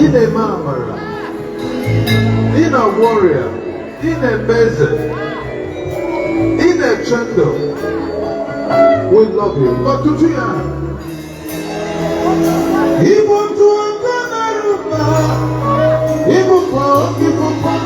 In a mama, in a warrior, in a peasant, in a trendle, we love you. But to you, he want to he will fall, he will fall.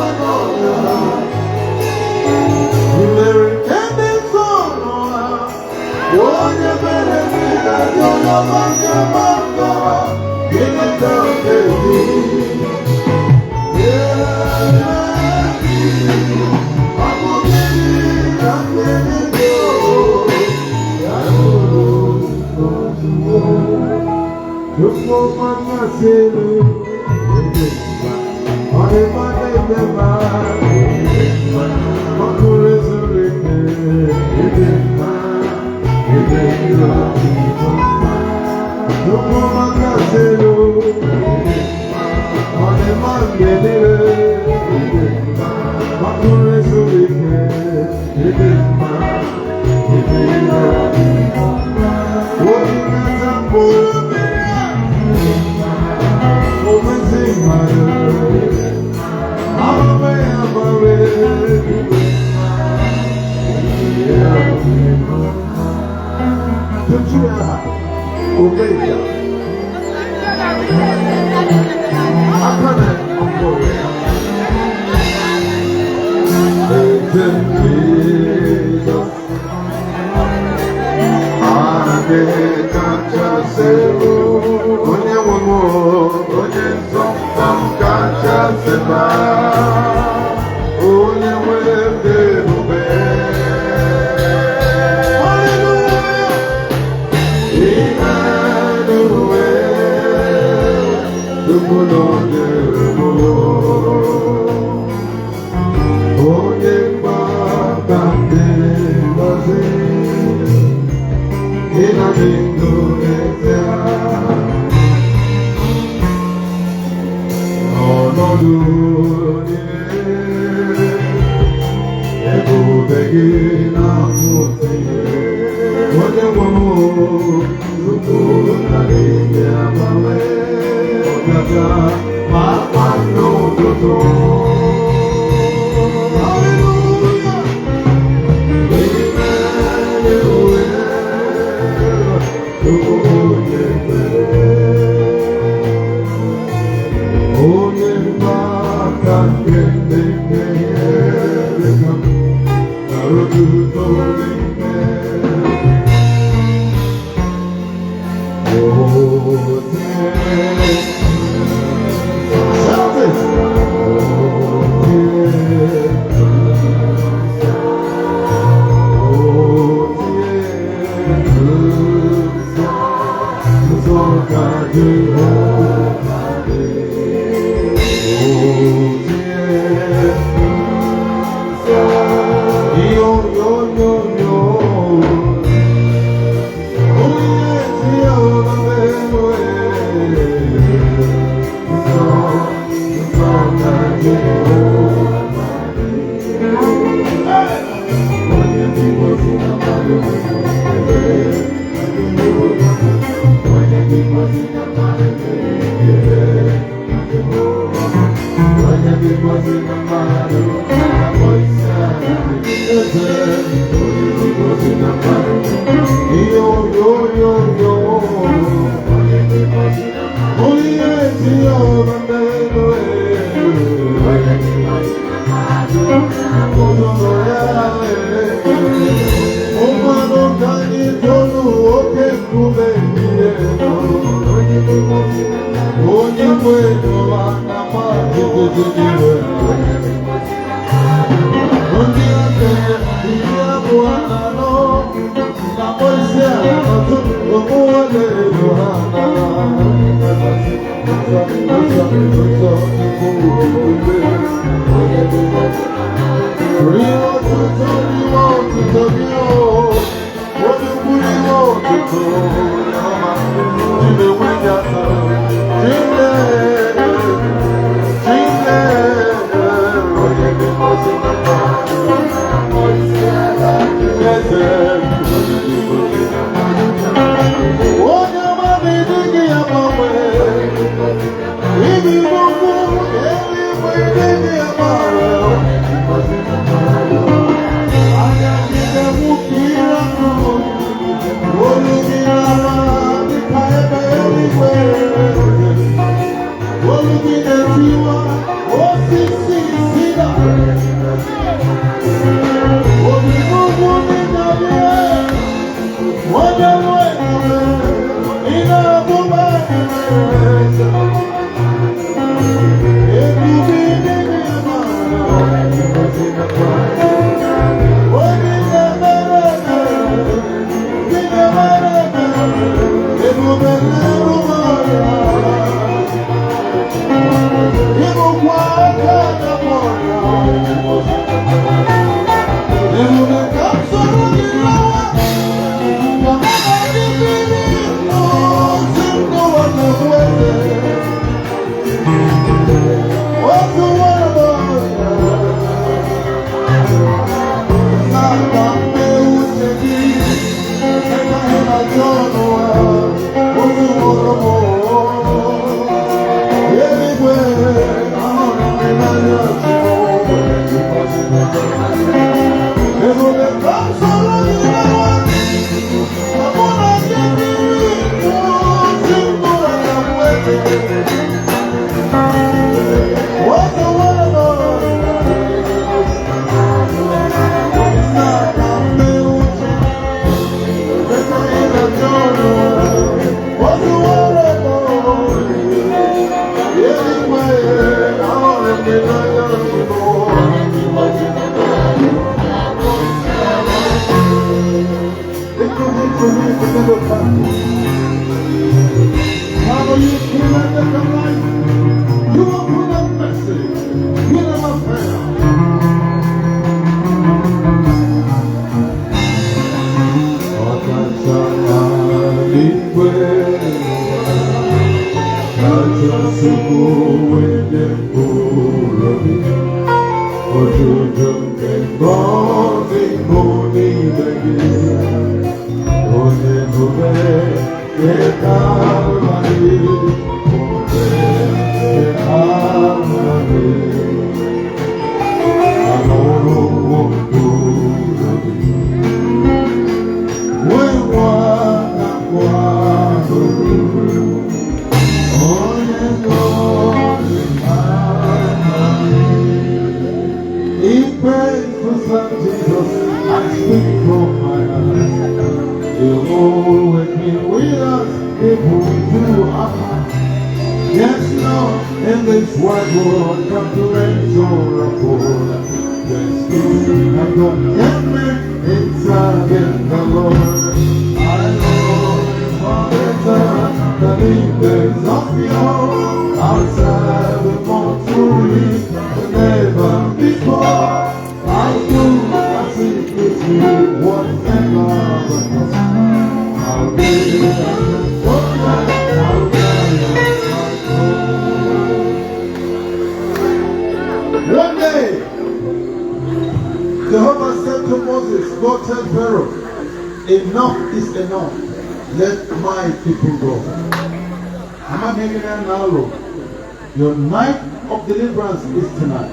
Your night of deliverance is tonight.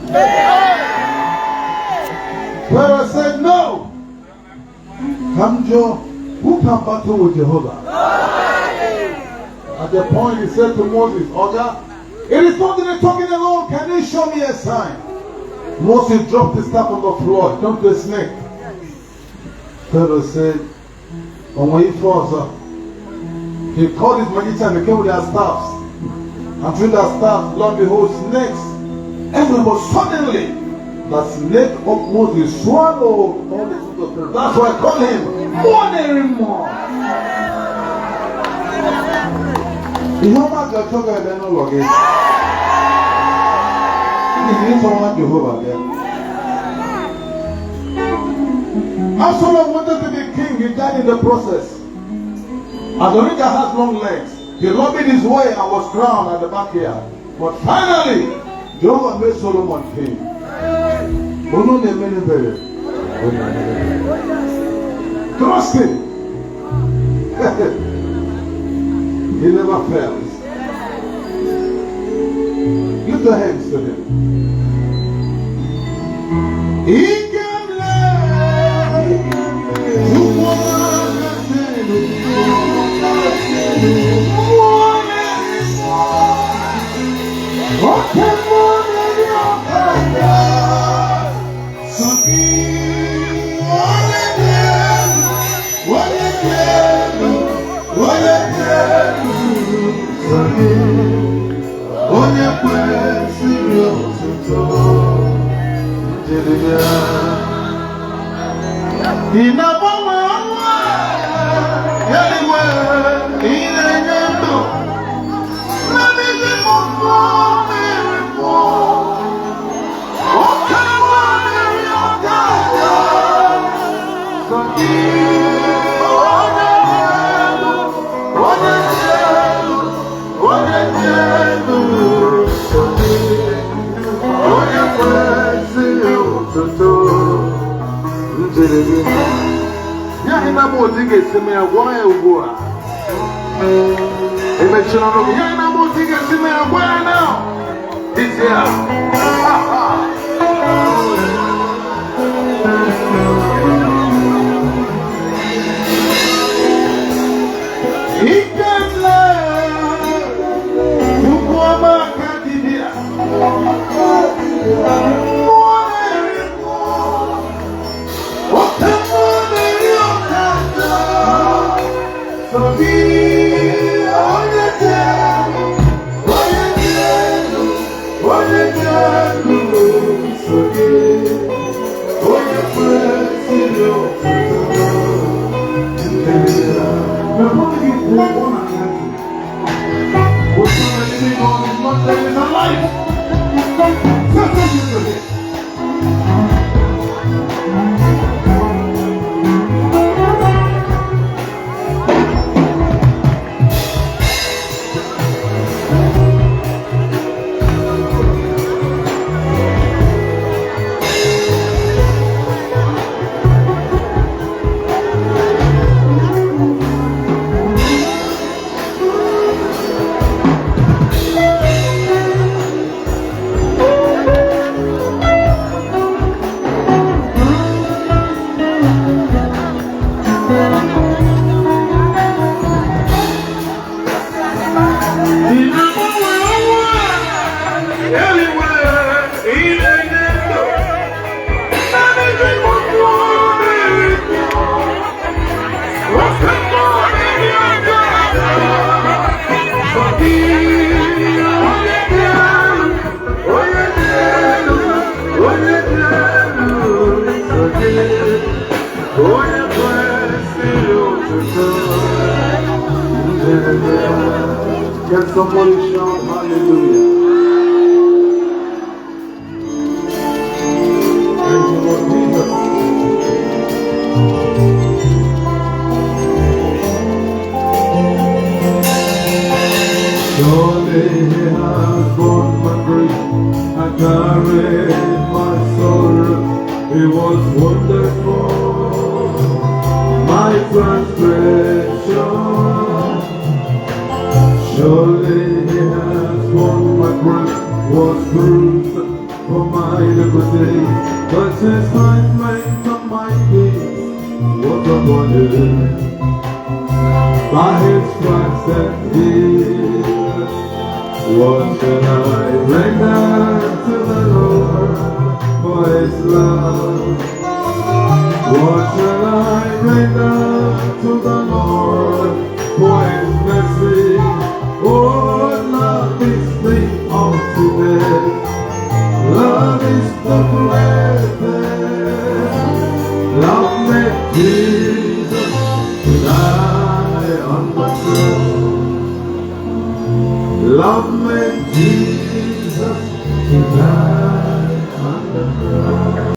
Pharaoh said, no. Kamjo, who can battle with Jehovah? At the point he said to Moses, Oga, it is not in the talking alone. Can you show me a sign? Moses dropped his staff on the floor. Don't be a snake. Pharaoh said, and when he falls up, he called his magician and came with their staffs. And through their staffs, lo and behold, snakes. Everywhere, suddenly, the snake of Moses swallowed all the fruit of Pharaoh. That's why I call him more. You know what God told us then all again? He needs someone Jehovah there. Absalom wanted to be king, he died in the process. Adonijah has long legs. He lobbied his way and was crowned at the backyard. But finally, Jehovah made Solomon king. Trust him. He never fails. Lift your hands to him. He can love you Can somebody shout hallelujah? Thank you, Lord Jesus. Surely He has borne my grief and carried my sorrow. It was wonderful, my transgression. Surely He has borne my grief was bruised for my iniquity, but his stripes on my peace was upon him. By his stripes and healed. What shall I render to the Lord for his love? What shall I render to the Lord for his mercy? Oh, love is the ultimate. Love is the greatest. Love made Jesus die on the cross. Love made Jesus die on the cross.